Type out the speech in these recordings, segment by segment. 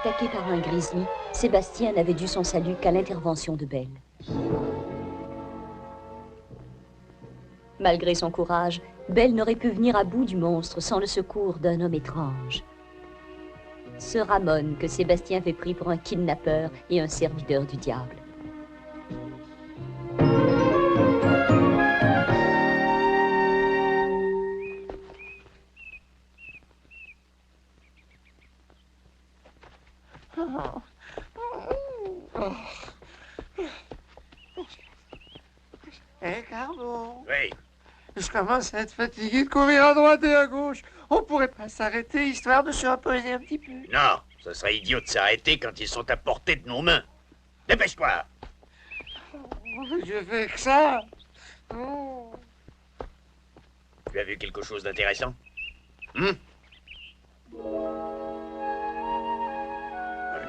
attaqué par un grizzly, Sébastien n'avait dû son salut qu'à l'intervention de Belle. Malgré son courage, Belle n'aurait pu venir à bout du monstre sans le secours d'un homme étrange. Ce Ramon que Sébastien avait pris pour un kidnappeur et un serviteur du diable. Hé, Carlo. Oui. Je commence à être fatigué de courir à droite et à gauche. On pourrait pas s'arrêter histoire de se reposer un petit peu. Non, ce serait idiot de s'arrêter quand ils sont à portée de nos mains. Dépêche-toi. Je fais que ça. Oh. Tu as vu quelque chose d'intéressant? Un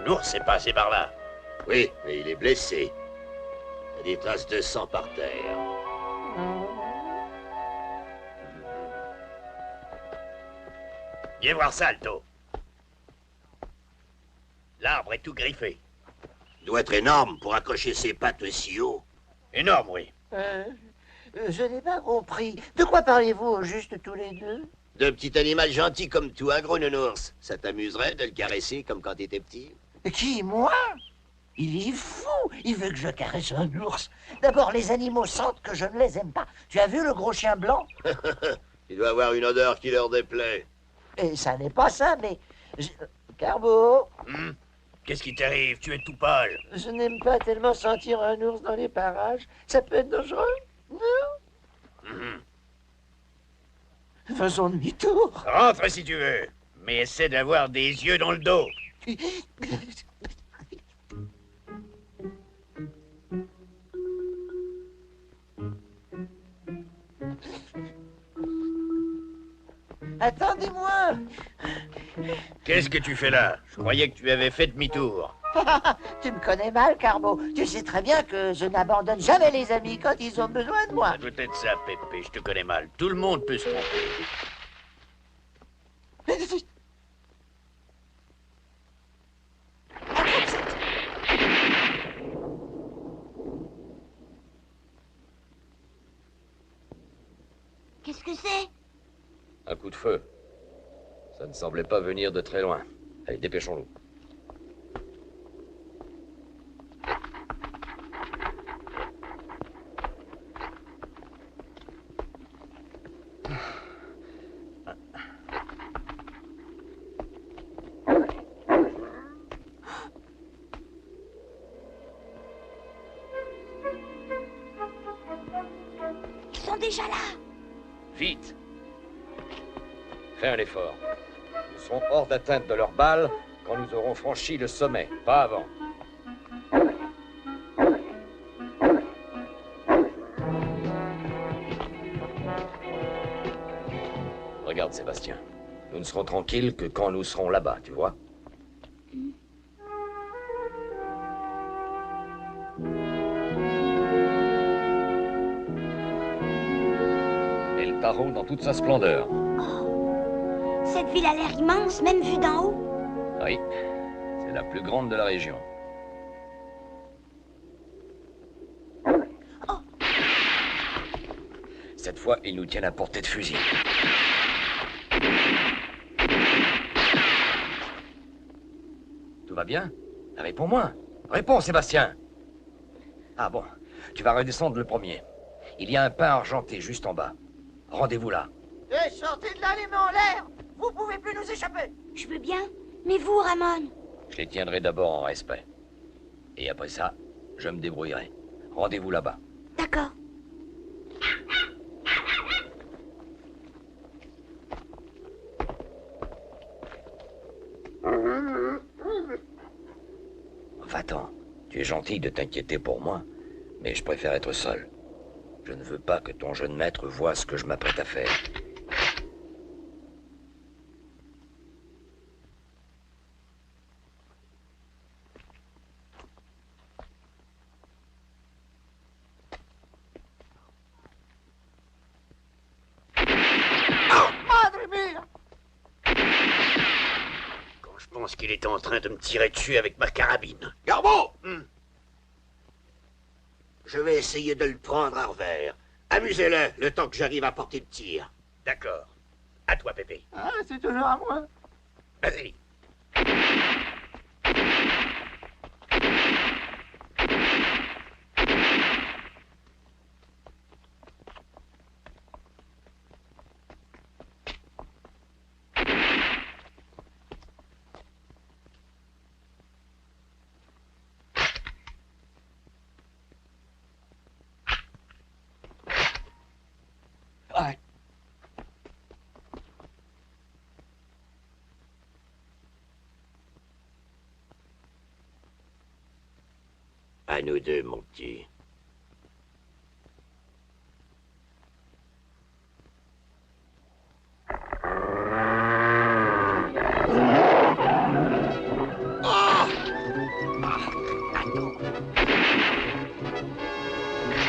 ours est passé par là. Oui, mais il est blessé. Il y a des traces de sang par terre. Viens voir ça, Alto. L'arbre est tout griffé. Il doit être énorme pour accrocher ses pattes aussi haut. Énorme, oui. Je n'ai pas compris. De quoi parlez-vous au juste tous les deux? De petit animal gentil comme tout, un gros nounours. Ça t'amuserait de le caresser comme quand t'étais petit? Qui, moi? Il est fou. Il veut que je caresse un ours. D'abord, les animaux sentent que je ne les aime pas. Tu as vu le gros chien blanc? Il doit avoir une odeur qui leur déplaît. Et ça n'est pas ça, mais... Carbo, Qu'est-ce qui t'arrive? Tu es tout pâle. je n'aime pas tellement sentir un ours dans les parages. Ça peut être dangereux, non? Faisons demi-tour. Rentre si tu veux, mais essaie d'avoir des yeux dans le dos. Attendez-moi. Qu'est-ce que tu fais là? Je croyais que tu avais fait demi-tour. Tu me connais mal, Carbo. Tu sais très bien que je n'abandonne jamais les amis quand ils ont besoin de moi. Ça doit être ça, Pépé, je te connais mal. Tout le monde peut se tromper. Qu'est-ce que c'est? Un coup de feu. Ça ne semblait pas venir de très loin. Allez, dépêchons-nous. Ils sont déjà là. Vite! Fais un effort. Nous serons hors d'atteinte de leurs balles quand nous aurons franchi le sommet, pas avant. Regarde, Sébastien. Nous ne serons tranquilles que quand nous serons là-bas, tu vois? El Tajo dans toute sa splendeur. Cette ville a l'air immense, même vue d'en haut. Oui, c'est la plus grande de la région. Cette fois, ils nous tiennent à portée de fusil. Tout va bien? Réponds-moi. Réponds, Sébastien. Ah bon, tu vas redescendre le premier. Il y a un pain argenté juste en bas. Rendez-vous là. Hé, sortez de là les mains en l'air. Vous pouvez plus nous échapper. Je veux bien. Mais vous, Ramon? Je les tiendrai d'abord en respect. Et après ça, je me débrouillerai. Rendez-vous là-bas. D'accord. Va-t'en. Tu es gentil de t'inquiéter pour moi, mais je préfère être seul. Je ne veux pas que ton jeune maître voie ce que je m'apprête à faire. pense qu'il était en train de me tirer dessus avec ma carabine. Garbo! Je vais essayer de le prendre à revers. Amusez-le, le temps que j'arrive à porter le tir. D'accord. À toi, Pépé. Ah, c'est toujours à moi. Vas-y. Ouais. À nous deux, mon petit.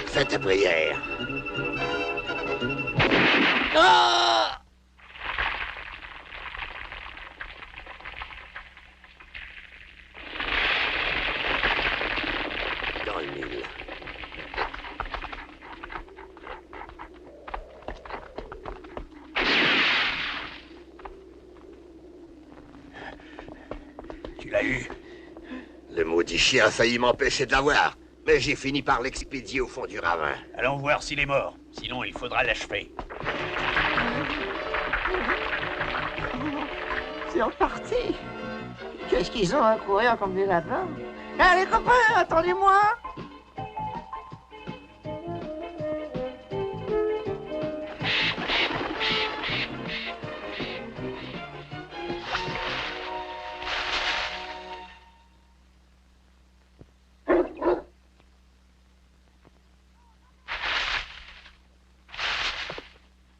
Fais ta prière. Dans le mille. Tu l'as eu? Le maudit chien a failli m'empêcher de l'avoir, mais j'ai fini par l'expédier au fond du ravin. Allons voir s'il est mort. Sinon, il faudra l'achever. C'est reparti. Qu'est-ce qu'ils ont à courir comme des lapins? Allez, copains, attendez-moi.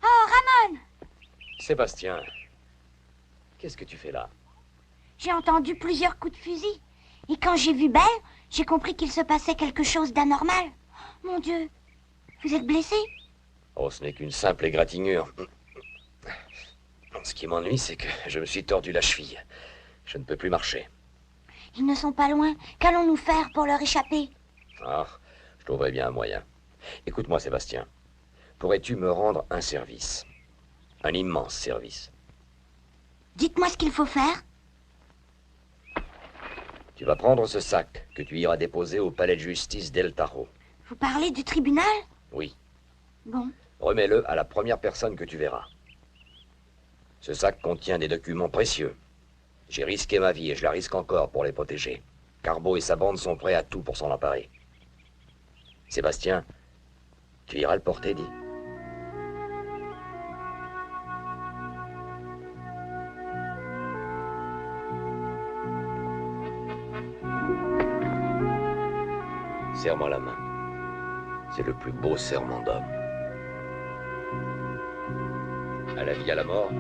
Oh, Ramon! Sébastien, qu'est-ce que tu fais là? J'ai entendu plusieurs coups de fusil. Et quand j'ai vu Belle, j'ai compris qu'il se passait quelque chose d'anormal. Mon Dieu, vous êtes blessé? Oh, ce n'est qu'une simple égratignure. Ce qui m'ennuie, c'est que je me suis tordu la cheville. Je ne peux plus marcher. Ils ne sont pas loin. Qu'allons-nous faire pour leur échapper? Ah, je trouverai bien un moyen. Écoute-moi, Sébastien. Pourrais-tu me rendre un service? Un immense service. Dites-moi ce qu'il faut faire. Tu vas prendre ce sac que tu iras déposer au palais de justice d'El Tajo. Vous parlez du tribunal? Oui. Bon. Remets-le à la première personne que tu verras. Ce sac contient des documents précieux. J'ai risqué ma vie et je la risque encore pour les protéger. Carbo et sa bande sont prêts à tout pour s'en emparer. Sébastien, tu iras le porter, dis. Serre-moi la main. C'est le plus beau serment d'homme. À la vie, à la mort.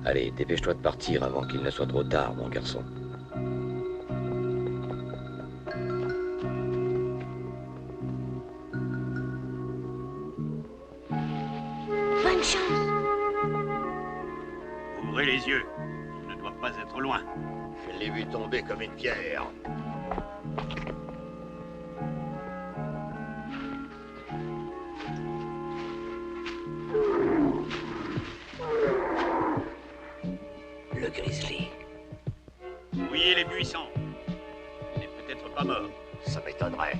Allez, dépêche-toi de partir avant qu'il ne soit trop tard, mon garçon. Bonne chance. Ouvrez les yeux. Il ne doit pas être loin. Je l'ai vu tomber comme une pierre. Le grizzly. Fouillez les buissons. Il n'est peut-être pas mort. Ça m'étonnerait.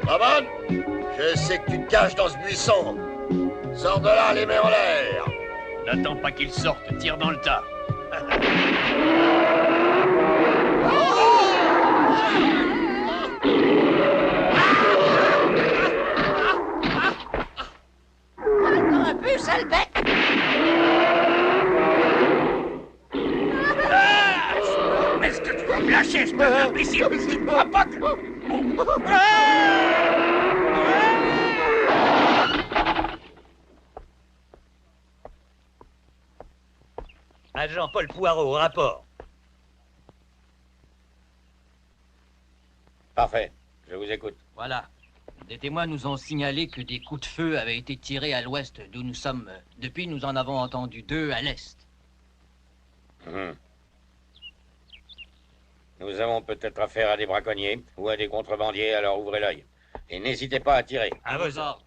Ramon, je sais que tu te caches dans ce buisson. Sors de là, les mains en l'air. N'attends pas qu'il sorte, tire dans le tas. Attends un peu, sale bête. Est-ce que tu vas me lâcher, espèce d'imbécile? Tu crois pas que... Agent Paul Poirot, au rapport. Parfait, je vous écoute. Voilà. Des témoins nous ont signalé que des coups de feu avaient été tirés à l'ouest d'où nous sommes. Depuis, nous en avons entendu 2 à l'est. Nous avons peut-être affaire à des braconniers ou à des contrebandiers, alors ouvrez l'œil. Et n'hésitez pas à tirer. À vos ordres.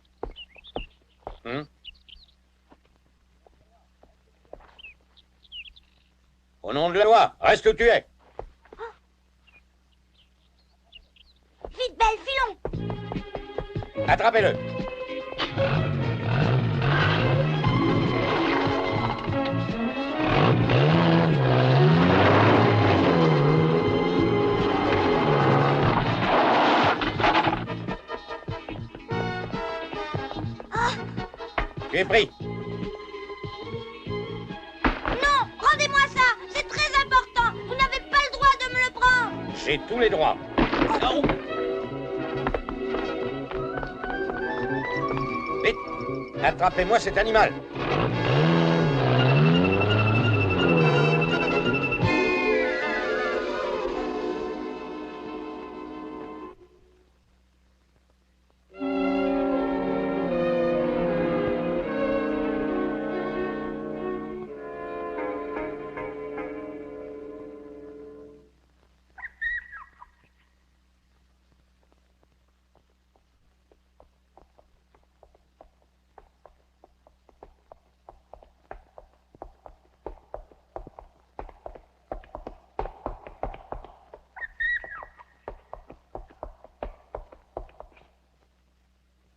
Au nom de la loi, reste où tu es. Vite, Belle, filons. Attrapez-le. Tu es pris. Non, rendez-moi ça. C'est très important. Vous n'avez pas le droit de me le prendre. J'ai tous les droits. Non. Vite, attrapez-moi cet animal.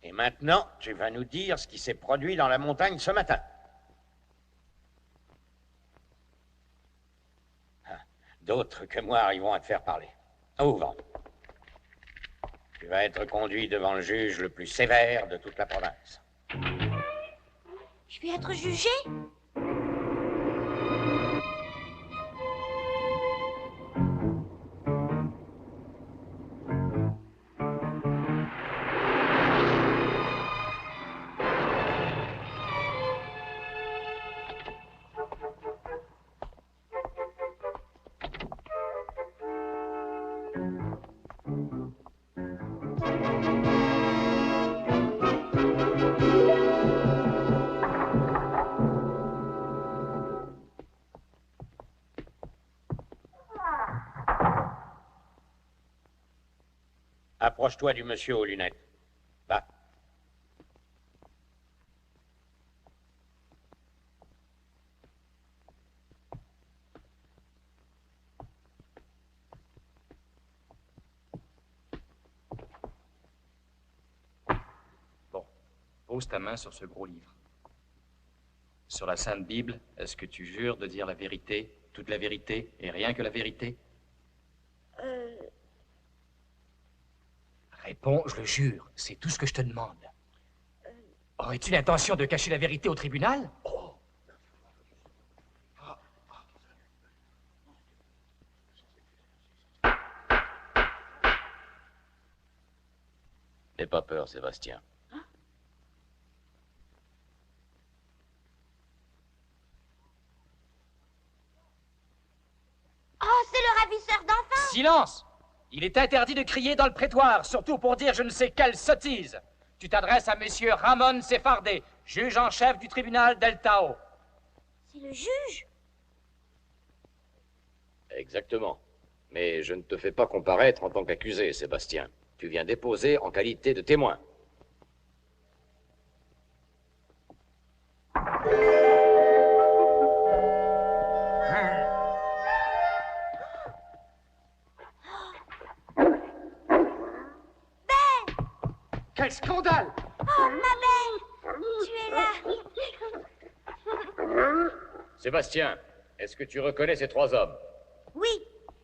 Et maintenant, tu vas nous dire ce qui s'est produit dans la montagne ce matin. D'autres que moi arriveront à te faire parler. Ouvre. Tu vas être conduit devant le juge le plus sévère de toute la province. Je vais être jugée? Approche-toi du monsieur aux lunettes. Va. Bon, pose ta main sur ce gros livre. Sur la Sainte Bible, est-ce que tu jures de dire la vérité, toute la vérité et rien que la vérité? Réponds, je le jure, c'est tout ce que je te demande. Aurais-tu l'intention de cacher la vérité au tribunal? Oh. N'aie pas peur, Sébastien. Oh, c'est le ravisseur d'enfants. Silence! Il est interdit de crier dans le prétoire, surtout pour dire je ne sais quelle sottise. Tu t'adresses à monsieur Ramon Sefardé, juge en chef du tribunal d'El Tao. C'est le juge? Exactement. Mais je ne te fais pas comparaître en tant qu'accusé, Sébastien. Tu viens déposer en qualité de témoin. Quel scandale! Oh, ma belle, tu es là. Sébastien, est-ce que tu reconnais ces 3 hommes? Oui,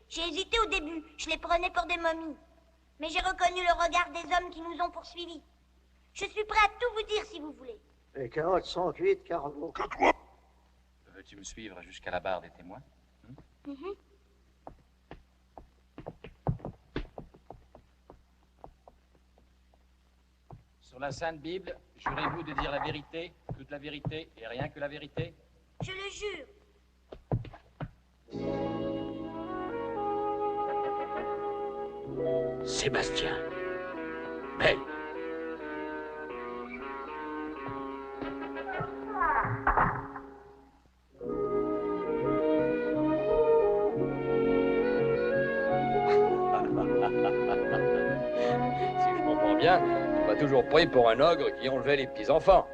j'ai hésité au début. Je les prenais pour des momies. Mais j'ai reconnu le regard des hommes qui nous ont poursuivis. Je suis prêt à tout vous dire si vous voulez. Les carottes sont cuites, Carlo. Veux-tu me suivre jusqu'à la barre des témoins? Sur la Sainte Bible, jurez-vous de dire la vérité, toute la vérité et rien que la vérité? Je le jure. Sébastien. Belle. Si je comprends bien, tu m'as toujours pris pour un ogre qui enlevait les petits-enfants.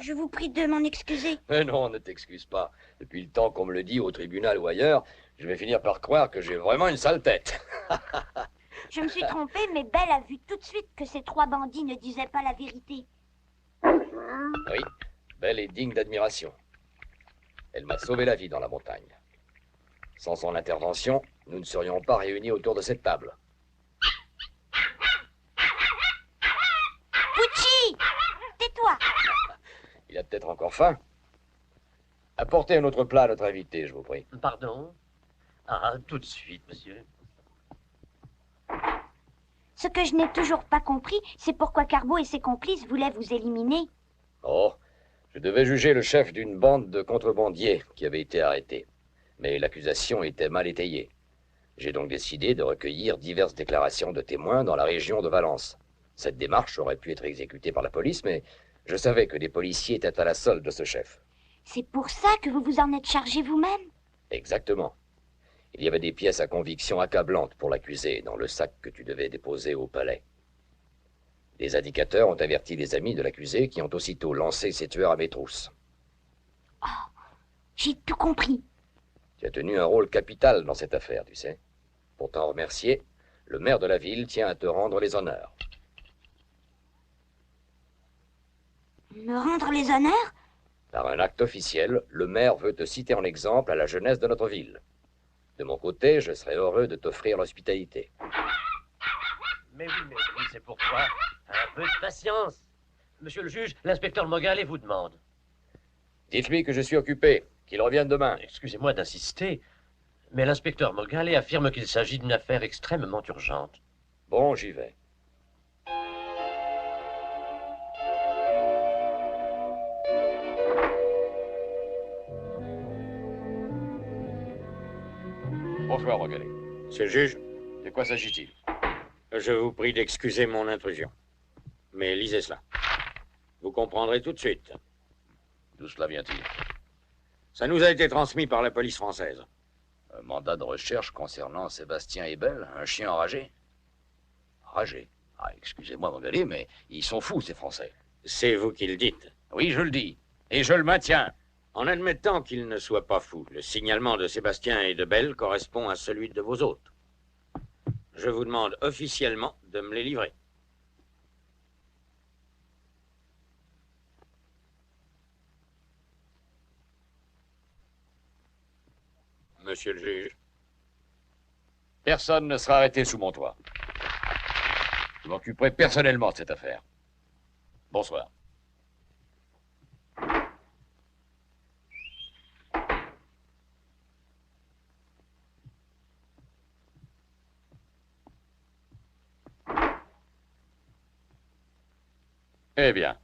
Je vous prie de m'en excuser. Mais non, ne t'excuse pas. Depuis le temps qu'on me le dit au tribunal ou ailleurs, je vais finir par croire que j'ai vraiment une sale tête. Je me suis trompée, mais Belle a vu tout de suite que ces 3 bandits ne disaient pas la vérité. Oui, Belle est digne d'admiration. Elle m'a sauvé la vie dans la montagne. Sans son intervention, nous ne serions pas réunis autour de cette table. Pucci, tais-toi. Il a peut-être encore faim. Apportez un autre plat à notre invité, je vous prie. Pardon? Ah, tout de suite, monsieur. Ce que je n'ai toujours pas compris, c'est pourquoi Carbo et ses complices voulaient vous éliminer. Oh, je devais juger le chef d'une bande de contrebandiers qui avait été arrêté. Mais l'accusation était mal étayée. J'ai donc décidé de recueillir diverses déclarations de témoins dans la région de Valence. Cette démarche aurait pu être exécutée par la police, mais je savais que des policiers étaient à la solde de ce chef. C'est pour ça que vous vous en êtes chargé vous-même? Exactement. Il y avait des pièces à conviction accablantes pour l'accusé dans le sac que tu devais déposer au palais. Les indicateurs ont averti les amis de l'accusé qui ont aussitôt lancé ces tueurs à mes trousses. Oh, j'ai tout compris. Tu as tenu un rôle capital dans cette affaire, tu sais. Pour t'en remercier, le maire de la ville tient à te rendre les honneurs. Me rendre les honneurs? Par un acte officiel, le maire veut te citer en exemple à la jeunesse de notre ville. De mon côté, je serais heureux de t'offrir l'hospitalité. Mais oui, c'est pourquoi. Un peu de patience. Monsieur le juge, l'inspecteur Mogalet vous demande. Dites-lui que je suis occupé, qu'il revienne demain. Excusez-moi d'insister, mais l'inspecteur Mogalet affirme qu'il s'agit d'une affaire extrêmement urgente. Bon, j'y vais. Bonsoir, Mogalet. Monsieur le juge, De quoi s'agit-il? je vous prie d'excuser mon intrusion. Mais lisez cela. Vous comprendrez tout de suite. D'où cela vient-il? Ça nous a été transmis par la police française. Un mandat de recherche concernant Sébastien et Belle, un chien enragé. Enragé? Ah, excusez-moi, Mogalet, mais ils sont fous, ces Français. C'est vous qui le dites. Oui, je le dis. Et je le maintiens. En admettant qu'ils ne soient pas fous, le signalement de Sébastien et de Belle correspond à celui de vos hôtes. Je vous demande officiellement de me les livrer. Monsieur le juge. Personne ne sera arrêté sous mon toit. Je m'occuperai personnellement de cette affaire. Bonsoir. Eh bien.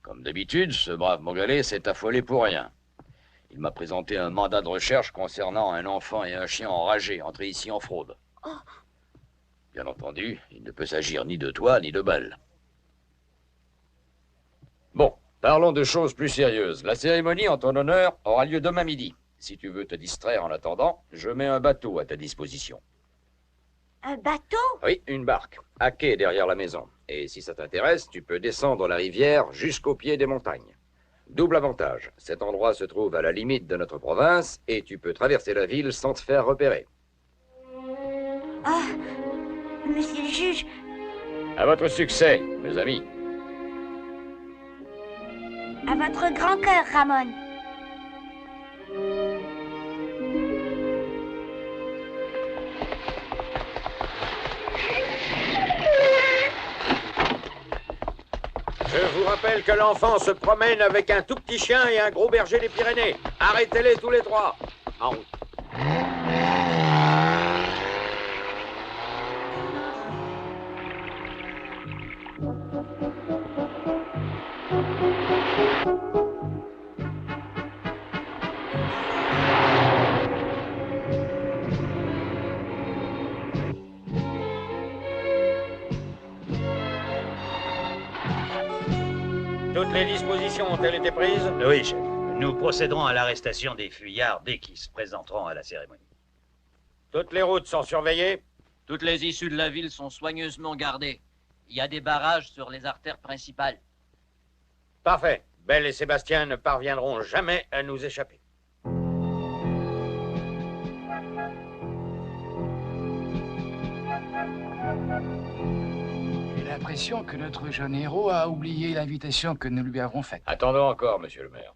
Comme d'habitude, ce brave Mogalet s'est affolé pour rien. Il m'a présenté un mandat de recherche concernant un enfant et un chien enragés entrés ici en fraude. Oh. Bien entendu, il ne peut s'agir ni de toi ni de Belle. Bon, parlons de choses plus sérieuses. La cérémonie en ton honneur aura lieu demain midi. Si tu veux te distraire en attendant, je mets un bateau à ta disposition. Un bateau? Oui, une barque, à quai derrière la maison. Et si ça t'intéresse, tu peux descendre la rivière jusqu'au pied des montagnes. Double avantage, cet endroit se trouve à la limite de notre province et tu peux traverser la ville sans te faire repérer. Ah, monsieur le juge, À votre succès, mes amis. à votre grand cœur, Ramon. Je vous rappelle que l'enfant se promène avec un tout petit chien et un gros berger des Pyrénées. Arrêtez-les tous les trois. En route. Toutes les dispositions ont-elles été prises? Oui, chef. Nous procéderons à l'arrestation des fuyards dès qu'ils se présenteront à la cérémonie. Toutes les routes sont surveillées? Toutes les issues de la ville sont soigneusement gardées. Il y a des barrages sur les artères principales. Parfait. Belle et Sébastien ne parviendront jamais à nous échapper. J'ai l'impression que notre jeune héros a oublié l'invitation que nous lui avons faite. Attendons encore, monsieur le maire.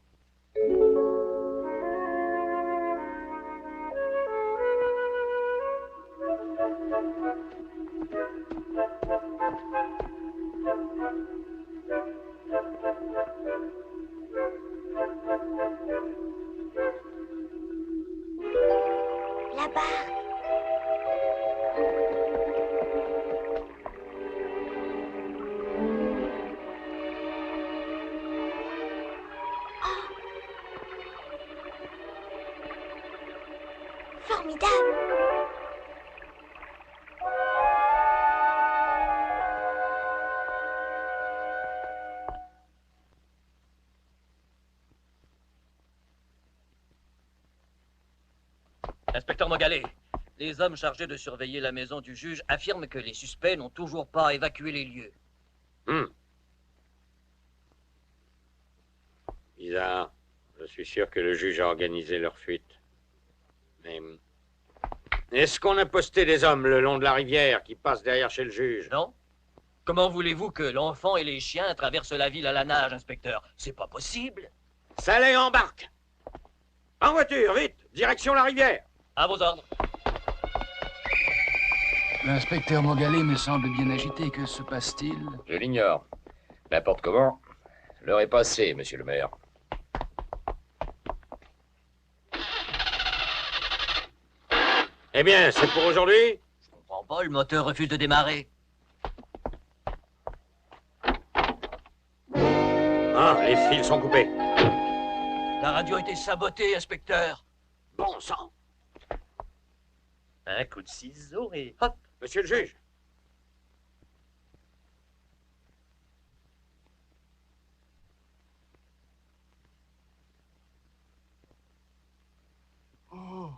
La barre. Formidable. Inspecteur Mogalet, les hommes chargés de surveiller la maison du juge affirment que les suspects n'ont toujours pas évacué les lieux. Bizarre. Je suis sûr que le juge a organisé leur fuite. Mais... est-ce qu'on a posté des hommes le long de la rivière qui passent derrière chez le juge? Non? Comment voulez-vous que l'enfant et les chiens traversent la ville à la nage, inspecteur? C'est pas possible. Salé, embarque! En voiture, vite! Direction la rivière! À vos ordres. L'inspecteur Mogalet me semble bien agité. Que se passe-t-il? Je l'ignore. N'importe comment. L'heure est passée, monsieur le maire. Eh bien, c'est pour aujourd'hui? Je comprends pas, le moteur refuse de démarrer. Ah, les fils sont coupés. La radio a été sabotée, inspecteur. Bon sang! Un coup de ciseau et hop! Monsieur le juge! Oh.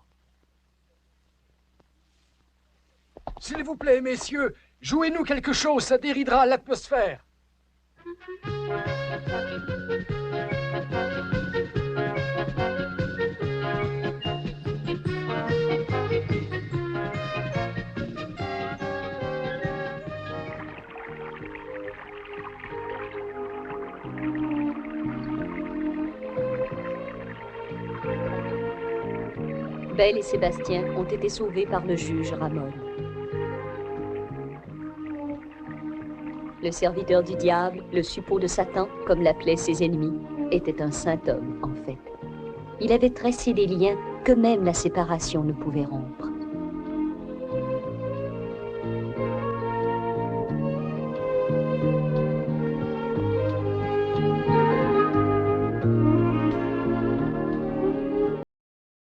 S'il vous plaît, messieurs, jouez-nous quelque chose, ça déridera l'atmosphère. Belle et Sébastien ont été sauvés par le juge Ramon. Le serviteur du diable, le suppôt de Satan, comme l'appelaient ses ennemis, était un saint homme, en fait. Il avait tressé des liens que même la séparation ne pouvait rompre.